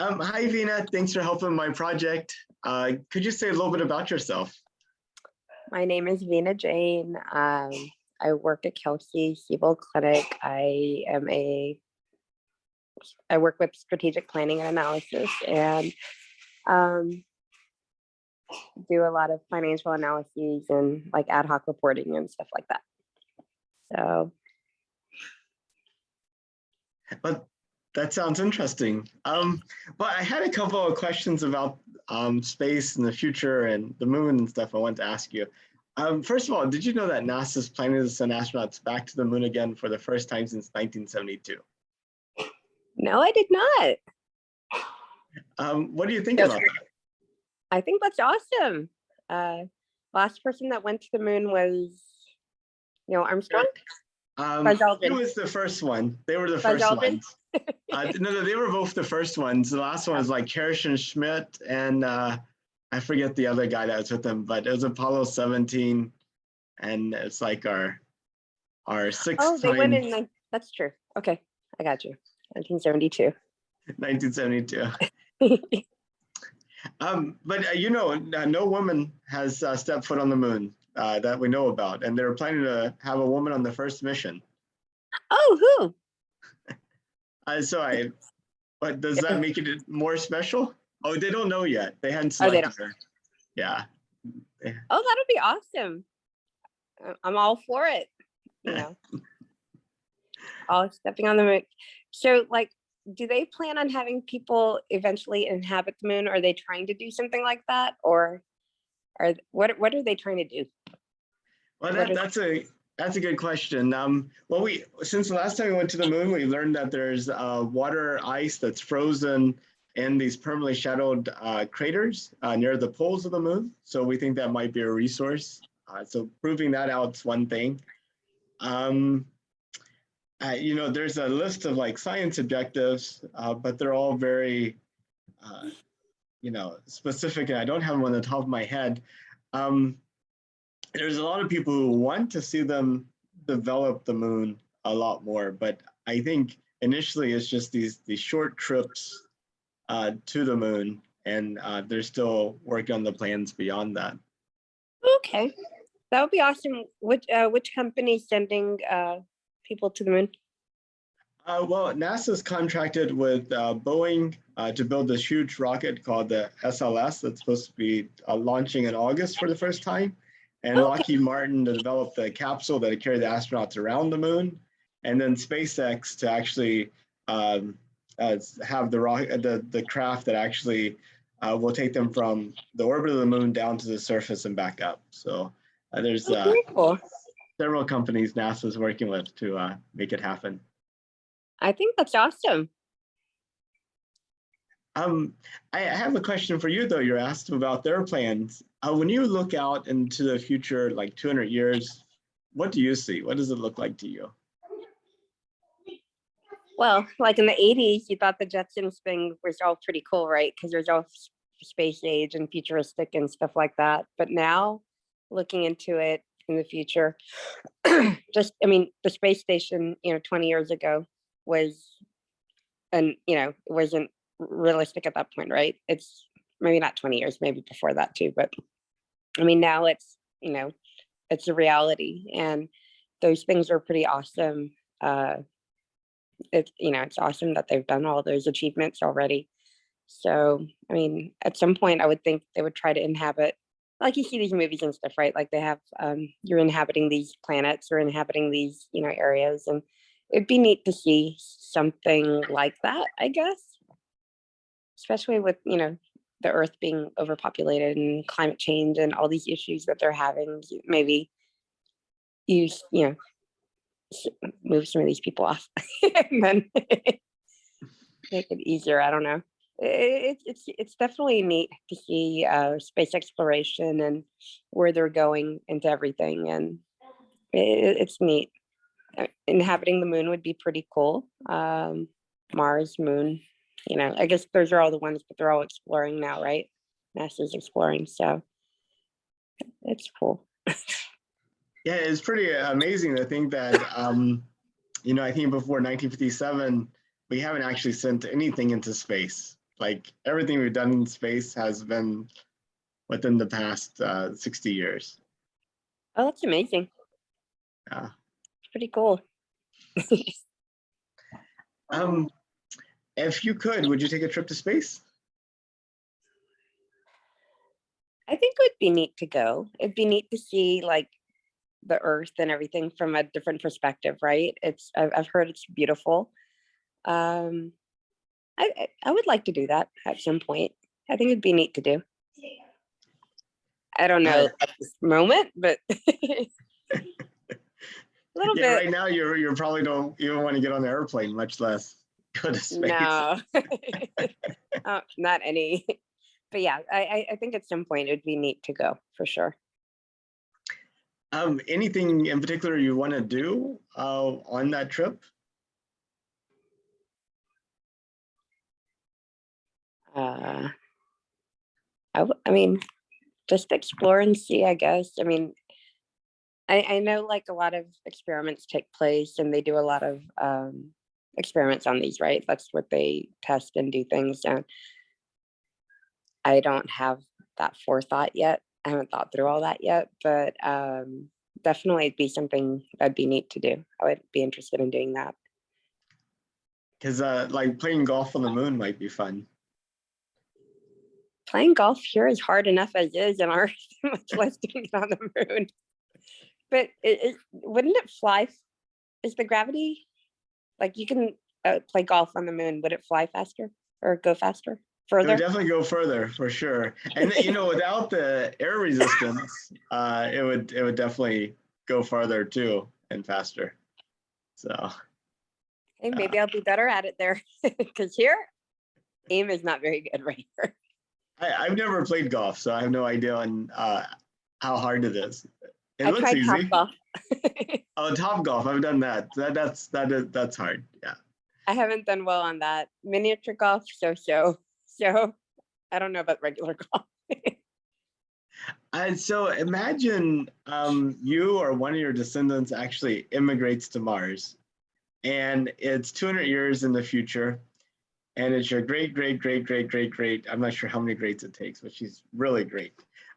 Hi, Veena. Thanks for helping my project. Could you say a little bit about yourself? My name is Veena Jain. I work at Kelsey Siebel Clinic. I work with strategic planning and analysis and um, do a lot of financial analyses and like ad hoc reporting and stuff like that. So, But that sounds interesting. But I had a couple of questions about space and the future and the moon and stuff I want to ask you. First of all, did you know that NASA is planning to send astronauts back to the moon again for the first time since 1972? no, I did not. What do you think So, about that? I think that's awesome. Last person that went to the moon was Neil Armstrong. Buzz It Aldrin. was the first one. They were the Buzz first Aldrin. ones. No, they were both the first ones. The last one was like Harrison Schmidt and I forget the other guy that was with them, but it was Apollo 17, and it's like our sixth Oh, they went time, in. That's true. Okay, I got you. 1972. 1972. But no woman has stepped foot on the moon that we know about, and they're planning to have a woman on the first mission. Oh, who? But does that make it more special? Oh, they don't know yet. They hadn't Oh, they selected don't. her. Yeah. Oh, that'll be awesome. I'm all for it. You know, all stepping on the moon. So, like, do they plan on having people eventually inhabit the moon? Are they trying to do something like that, or what are they trying to do? Well, What are, that's a good question. Well, we since the last time we went to the moon, we learned that there's water ice that's frozen in these permanently shadowed craters near the poles of the moon. So we think that might be a resource. So proving that out is one thing. There's a list of like science objectives, but they're all very, specific, and I don't have them on the top of my head. Um, there's a lot of people who want to see them develop the moon a lot more, but I think initially it's just these short trips to the moon, and they're still working on the plans beyond that. okay, that would be awesome. Which company is sending people to the moon? Well, NASA's contracted with Boeing to build this huge rocket called the SLS that's supposed to be launching in August for the first time, and Okay. Lockheed Martin to develop the capsule that carry the astronauts around the moon, and then SpaceX to actually have the craft that actually will take them from the orbit of the moon down to the surface and back up. So there's Very cool. several companies NASA's working with to make it happen. I think that's awesome. I have a question for you, though. You're asked about their plans. When you look out into the future, like 200 years, what do you see? What does it look like to you? Well, like in the 80s, you thought the Jetsons thing was all pretty cool, right? Because there's all space age and futuristic and stuff like that. But now, looking into it in the future, the space station, 20 years ago was, and, it wasn't realistic at that point, right? It's maybe not 20 years, maybe before that too. But I mean, now it's a reality. And those things are pretty awesome. It's awesome that they've done all those achievements already. So I mean, at some point I would think they would try to inhabit, like you see these movies and stuff, right? Like they have you're inhabiting these planets or inhabiting these areas, and it'd be neat to see something like that, I guess, especially with the earth being overpopulated and climate change and all these issues that they're having. Maybe you you know move some of these people off and then make it easier. I don't know. It's definitely neat to see space exploration and where they're going into everything, and it's neat. Inhabiting the moon would be pretty cool. Mars, moon. I guess those are all the ones, but they're all exploring now, right? NASA's exploring, so it's cool. Yeah, it's pretty amazing to think that, I think before 1957, we haven't actually sent anything into space. Like everything we've done in space has been within the past 60 years. Oh, that's amazing. Yeah. It's pretty cool. Um, if you could, would you take a trip to space? I think it would be neat to go. It'd be neat to see like the Earth and everything from a different perspective, right? I've heard it's beautiful. Um, I would like to do that at some point. I think it'd be neat to do. I don't know Uh, at this moment, but a little yeah, bit. right now you're probably don't even want to get on the airplane, much less go to space. No, not any. But yeah, I think at some point it would be neat to go for sure. Anything in particular you want to do on that trip? Uh, I mean, just explore and see, I guess. I mean, I know like a lot of experiments take place and they do a lot of experiments on these, right? That's what they test and do things. And I don't have that forethought yet. I haven't thought through all that yet, but definitely it'd be something that'd be neat to do. I would be interested in doing that. Because like playing golf on the moon might be fun. Playing golf here is hard enough as is in Earth, much less doing it on the moon. But wouldn't it fly? Is the gravity like you can play golf on the moon? Would it fly faster or go faster, It would further? definitely go further for sure. And you know, without the air resistance, it would definitely go farther too and faster. So Hey, maybe I'll be better at it there because here aim is not very good right here. I've never played golf, so I have no idea on how hard it is. It I looks tried top easy. golf. Oh, top golf, I've done that. That's hard. Yeah. I haven't done well on that. Miniature golf, so I don't know about regular golf. And so imagine you or one of your descendants actually immigrates to Mars, and it's 200 years in the future, and it's your great, great, great, great, great, great. I'm not sure how many greats it takes, but she's really great.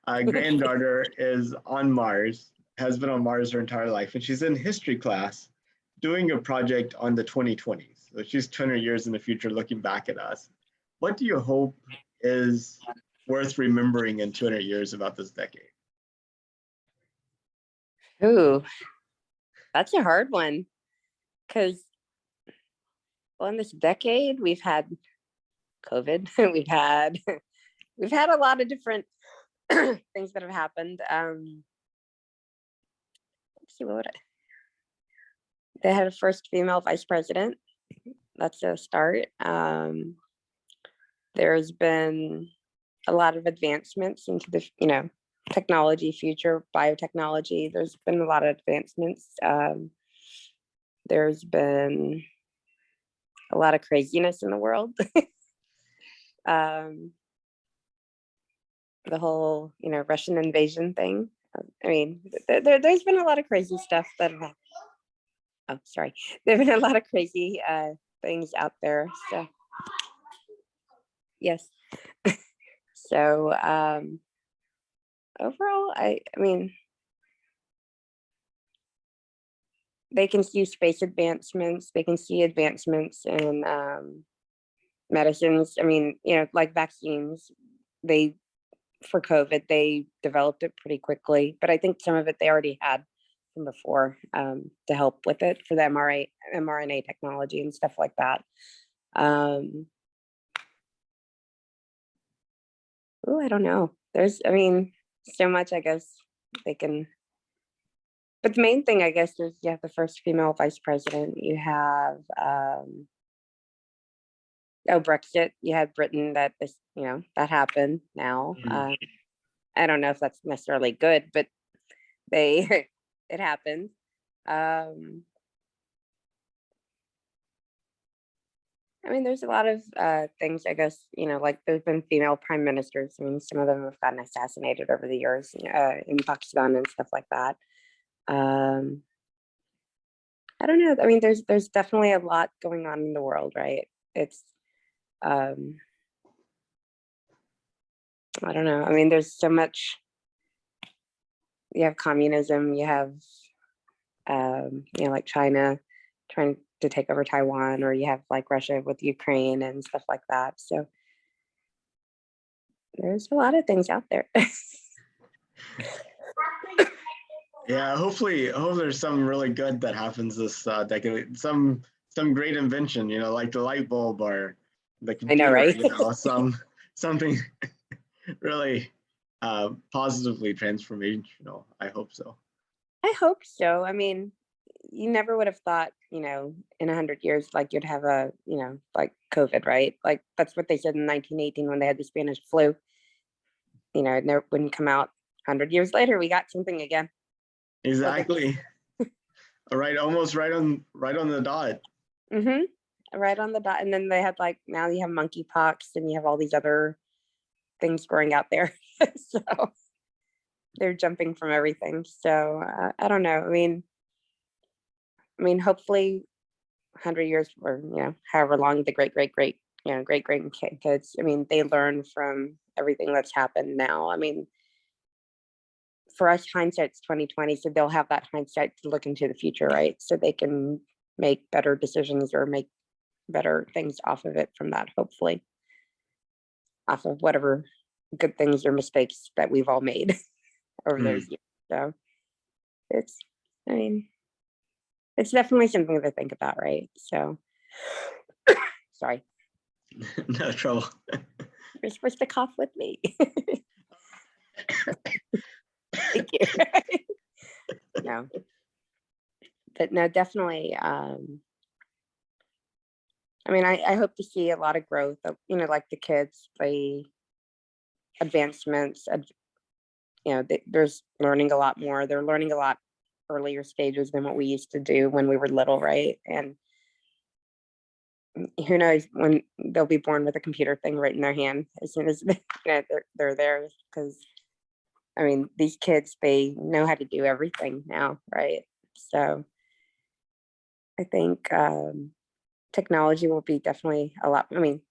Granddaughter is on Mars, has been on Mars her entire life, and she's in history class doing a project on the 2020s. So she's 200 years in the future looking back at us. What do you hope is worth remembering in 200 years about this decade? Ooh, that's a hard one because well, in this decade we've had COVID, we've had a lot of different things that have happened. Let's see they had a first female vice president. That's a start. There's been a lot of advancements into the technology, future biotechnology. There's been a lot of advancements. There's been a lot of craziness in the world. The whole Russian invasion thing. I mean, there's been a lot of crazy stuff that have, oh sorry, there've been a lot of crazy things out there. So yes. So overall, I mean, they can see space advancements. They can see advancements in medicines. I mean, like vaccines. For COVID, they developed it pretty quickly, but I think some of it they already had from before to help with it for the mRNA technology and stuff like that. Oh, I don't know. I mean, so much, I guess they can. But the main thing, I guess, is you have the first female vice president. You have, Brexit. You had Britain that that happened now. I don't know if that's necessarily good, but it happened. I mean, there's a lot of things, I guess, like there's been female prime ministers. I mean, some of them have gotten assassinated over the years in Pakistan and stuff like that. I don't know. I mean, there's definitely a lot going on in the world, right? It's I don't know. I mean, there's so much. You have communism, you have, like China trying to take over Taiwan, or you have like Russia with Ukraine and stuff like that. So there's a lot of things out there. Yeah, hopefully there's some really good that happens this decade. Some great invention, like the light bulb or the I know, computer, right? something really positively transformational. I hope so. I hope so. I mean, you never would have thought, in 100 years, like you'd have like COVID, right? Like that's what they said in 1918 when they had the Spanish flu. It never wouldn't come out. 100 years later, we got something again. Exactly. Right, almost right on the dot. Right on the dot. And then they had now you have monkeypox and you have all these other things growing out there. So they're jumping from everything. So I don't know. I mean, hopefully 100 years or, however long the great kids, I mean, they learn from everything that's happened now. I mean, for us, hindsight's 2020, so they'll have that hindsight to look into the future, right? So they can make better decisions or make better things off of it from that, hopefully, off of whatever good things or mistakes that we've all made over those years. So I mean, it's definitely something to think about, right? So, sorry. No trouble. You're supposed to cough with me. Thank you. No, but no, definitely. I mean, I hope to see a lot of growth. Like the kids, the advancements. There's learning a lot more. They're learning a lot earlier stages than what we used to do when we were little, right? And who knows when they'll be born with a computer thing right in their hand as soon as they're there. Because I mean, these kids, they know how to do everything now, right? So I think technology will be definitely a lot. I mean,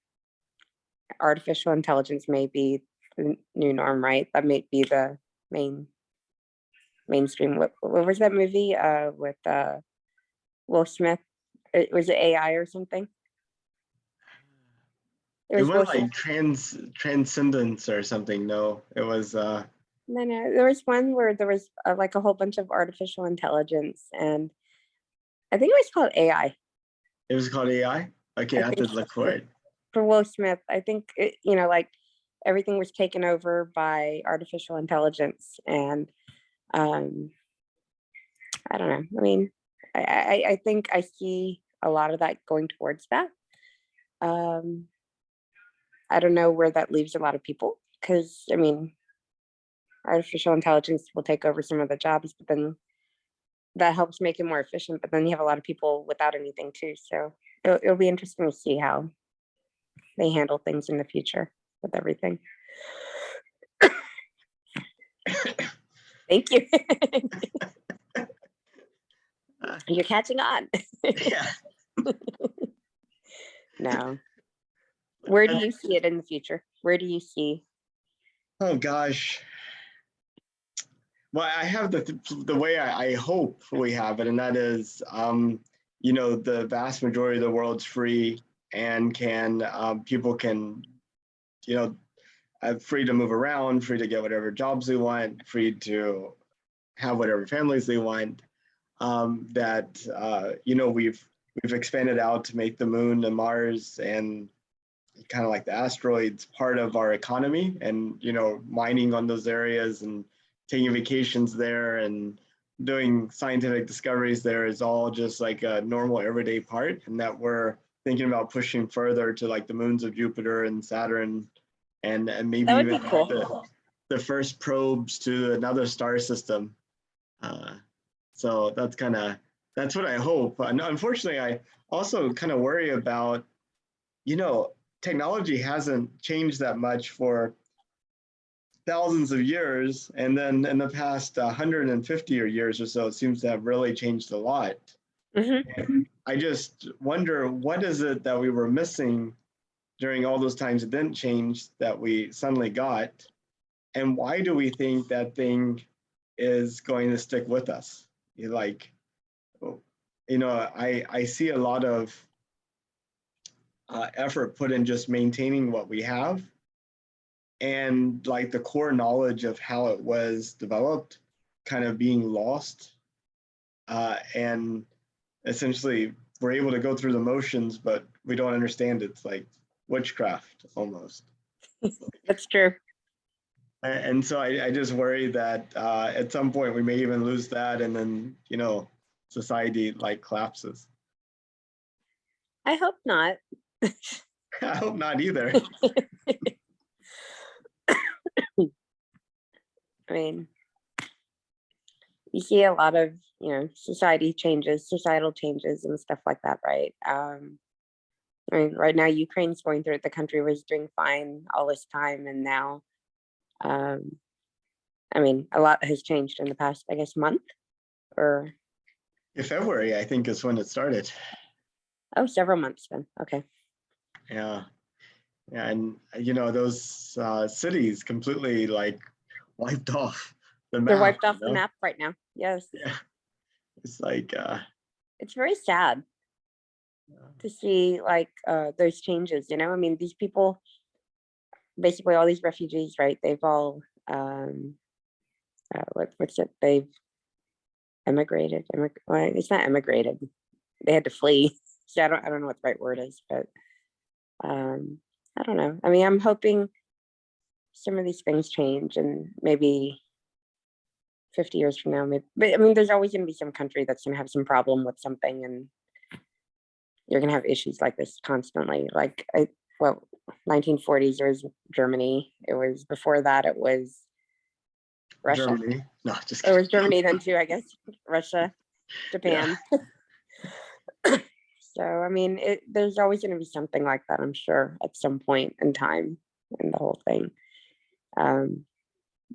artificial intelligence may be the new norm, right? That may be the mainstream. What was that movie with Will Smith? Was it AI or something? It was like transcendence or something. No, it was no. There was one where there was like a whole bunch of artificial intelligence, and I think it was called AI. It was called AI. Okay, I have to look for it. For Will Smith, I think like everything was taken over by artificial intelligence, and I don't know. I mean, I think I see a lot of that going towards that. I don't know where that leaves a lot of people, because I mean, artificial intelligence will take over some of the jobs, but then that helps make it more efficient. But then you have a lot of people without anything too. So it'll be interesting to see how they handle things in the future with everything. Thank you. You're catching on. Yeah. No. Where do you see it in the future? Where do you see? Oh gosh. Well, I have the way I hope we have it, and that is, the vast majority of the world's free and people can, free to move around, free to get whatever jobs they want, free to have whatever families they want. We've expanded out to make the moon and Mars and kind of like the asteroids part of our economy, and mining on those areas and taking vacations there and doing scientific discoveries there is all just like a normal everyday part, and that we're thinking about pushing further to like the moons of Jupiter and Saturn, and maybe even cool. the first probes to another star system. So that's what I hope. And unfortunately, I also kind of worry about, technology hasn't changed that much for thousands of years, and then in the past 150 years or so, it seems to have really changed a lot. And I just wonder, what is it that we were missing during all those times it didn't change that we suddenly got? And why do we think that thing is going to stick with us? Like, I see a lot of effort put in just maintaining what we have, and like the core knowledge of how it was developed kind of being lost. And essentially, we're able to go through the motions, but we don't understand it. It's like witchcraft almost. That's true. And so I just worry that at some point we may even lose that, and then society like collapses. I hope not. I hope not either. I mean, you see a lot of, societal changes and stuff like that, right? I mean, right now Ukraine's going through it. The country was doing fine all this time, and now, I mean, a lot has changed in the past, I guess, month or. In February, I think, is when it started. Oh, several months then. Okay. Yeah. Yeah, and those cities completely like wiped off the map. They're wiped off the map right now. Yes. Yeah. It's like it's very sad to see like those changes, I mean, these people, basically all these refugees, right? They've all what's it? They've emigrated. Well, it's not emigrated. They had to flee. So I don't know what the right word is, but I don't know. I mean, I'm hoping some of these things change, and maybe 50 years from now, maybe. But I mean, there's always going to be some country that's going to have some problem with something, and you're going to have issues like this constantly. Like, 1940s, it was Germany. It was before that, it was Russia. Germany. No, just kidding. It was Germany then too, I guess. Russia, Japan. Yeah. So, I mean, there's always going to be something like that, I'm sure, at some point in time in the whole thing.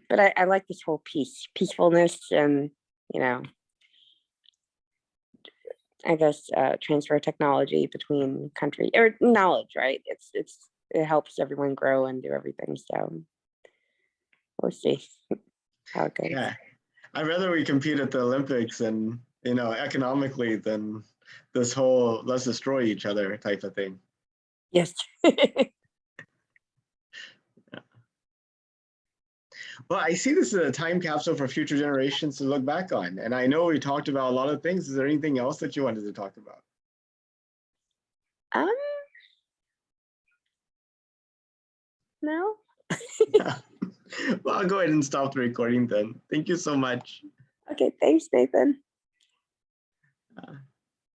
But I like this whole peacefulness, and, I guess transfer of technology between country or knowledge, right? It helps everyone grow and do everything. So we'll see how it goes. Yeah, I'd rather we compete at the Olympics and economically than this whole let's destroy each other type of thing. Yes. Well, I see this as a time capsule for future generations to look back on. And I know we talked about a lot of things. Is there anything else that you wanted to talk about? No. Well, I'll go ahead and stop the recording then. Thank you so much. Okay, thanks, Nathan.